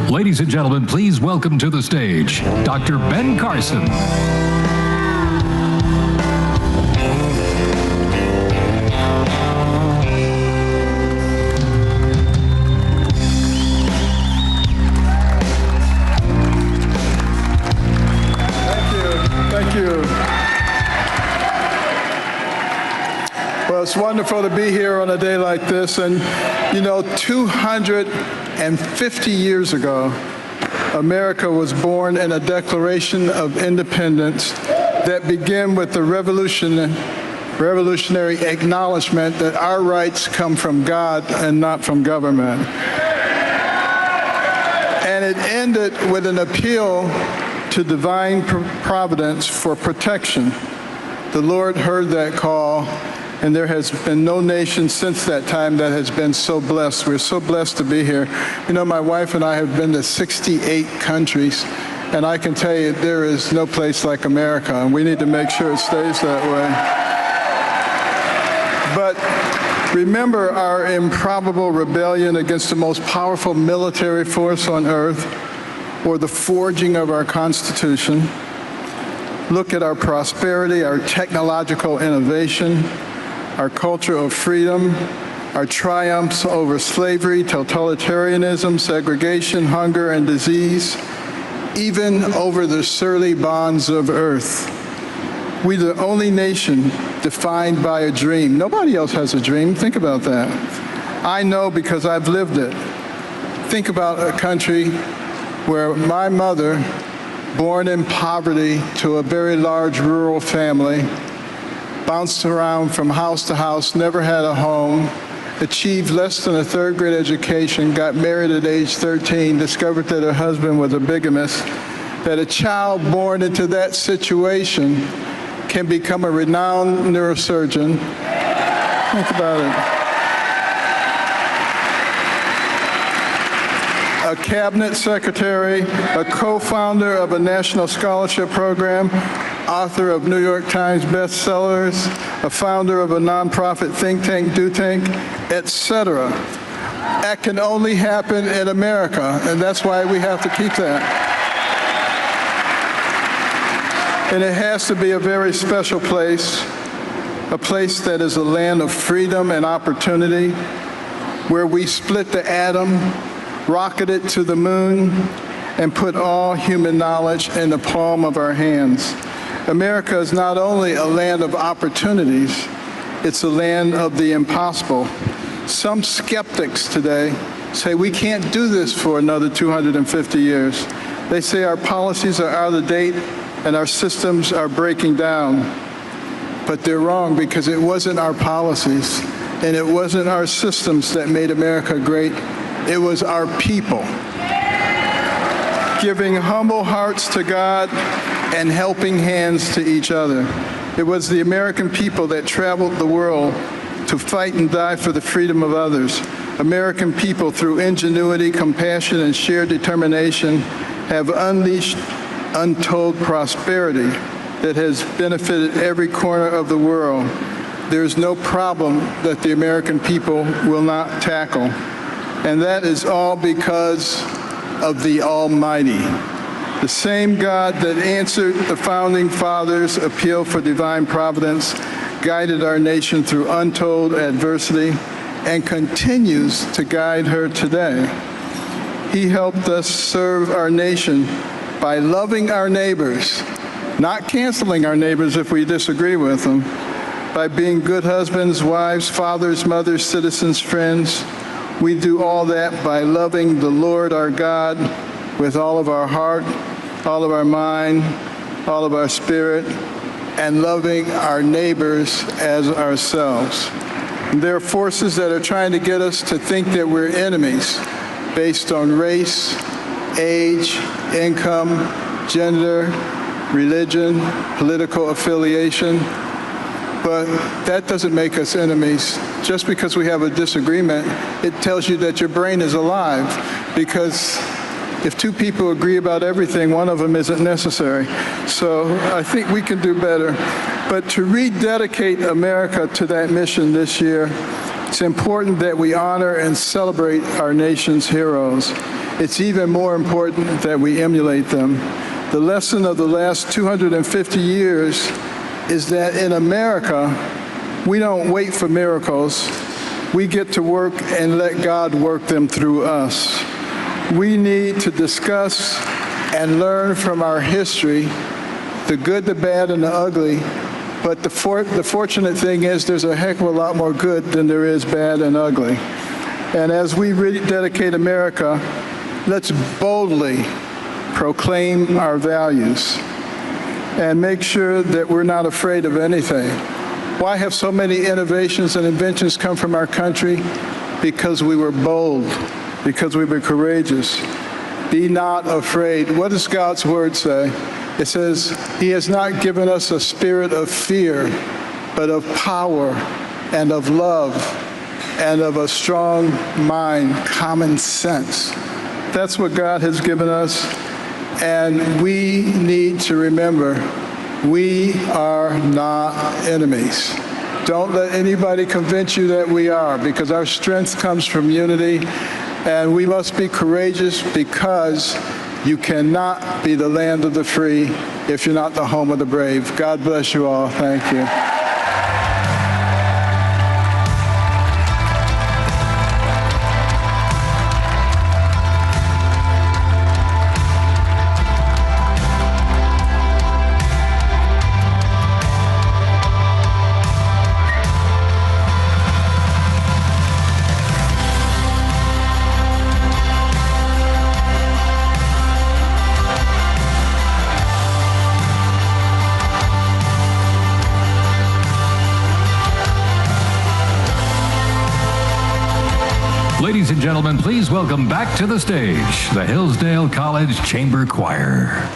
Ladies and gentlemen, please welcome to the stage, Dr. Ben Carson. Thank you. Well, it's wonderful to be here on a day like this. And, you know, 250 years ago, America was born in a Declaration of Independence that began with the revolutionary acknowledgement that our rights come from God and not from government. And it ended with an appeal to divine providence for protection. The Lord heard that call, and there has been no nation since that time that has been so blessed. We're so blessed to be here. You know, my wife and I have been to 68 countries, and I can tell you there is no place like America, and we need to make sure it stays that way. But remember our improbable rebellion against the most powerful military force on earth, or the forging of our Constitution. Look at our prosperity, our technological innovation, our culture of freedom, our triumphs over slavery, totalitarianism, segregation, hunger, and disease, even over the surly bonds of earth. We're the only nation defined by a dream. Nobody else has a dream. Think about that. I know because I've lived it. Think about a country where my mother, born in poverty to a very large rural family, bounced around from house to house, never had a home, achieved less than a third-grade education, got married at age 13, discovered that her husband was a bigamist, that a child born into that situation can become a renowned neurosurgeon. Think about it. A cabinet secretary, a co-founder of a national scholarship program, author of New York Times bestsellers, a founder of a nonprofit think tank, Do Tank, etc. That can only happen in America, and that's why we have to keep that. And it has to be a very special place, a place that is a land of freedom and opportunity, where we split the atom, rocket it to the moon, and put all human knowledge in the palm of our hands. America is not only a land of opportunities, it's a land of the impossible. Some skeptics today say we can't do this for another 250 years. They say our policies are out of date and our systems are breaking down. But they're wrong, because it wasn't our policies and it wasn't our systems that made America great. It was our people, giving humble hearts to God and helping hands to each other. It was the American people that traveled the world to fight and die for the freedom of others. American people, through ingenuity, compassion, and sheer determination, have unleashed untold prosperity that has benefited every corner of the world. There is no problem that the American people will not tackle. And that is all because of the Almighty. The same God that answered the Founding Fathers' appeal for divine providence guided our nation through untold adversity and continues to guide her today. He helped us serve our nation by loving our neighbors, not canceling our neighbors if we disagree with them, by being good husbands, wives, fathers, mothers, citizens, friends. We do all that by loving the Lord our God with all of our heart, all of our mind, all of our spirit, and loving our neighbors as ourselves. And there are forces that are trying to get us to think that we're enemies based on race, age, income, gender, religion, political affiliation. But that doesn't make us enemies. Just because we have a disagreement, it tells you that your brain is alive, because if two people agree about everything, one of them isn't necessary. So I think we can do better. But to rededicate America to that mission this year, It's important that we honor and celebrate our nation's heroes. It's even more important that we emulate them. The lesson of the last 250 years is that in America, we don't wait for miracles. We get to work and let God work them through us. We need to discuss and learn from our history, the good, the bad, and the ugly. But the fortunate thing is there's a heck of a lot more good than there is bad and ugly. And as we rededicate America, let's boldly proclaim our values and make sure that we're not afraid of anything. Why have so many innovations and inventions come from our country? Because we were bold, because we were courageous. Be not afraid. What does God's word say? It says, He has not given us a spirit of fear, but of power and of love and of a strong mind, common sense. That's what God has given us, and we need to remember, we are not enemies. Don't let anybody convince you that we are, because our strength comes from unity, and we must be courageous because you cannot be the land of the free if you're not the home of the brave. God bless you all. Thank you. Ladies and gentlemen, please welcome back to the stage the Hillsdale College Chamber Choir.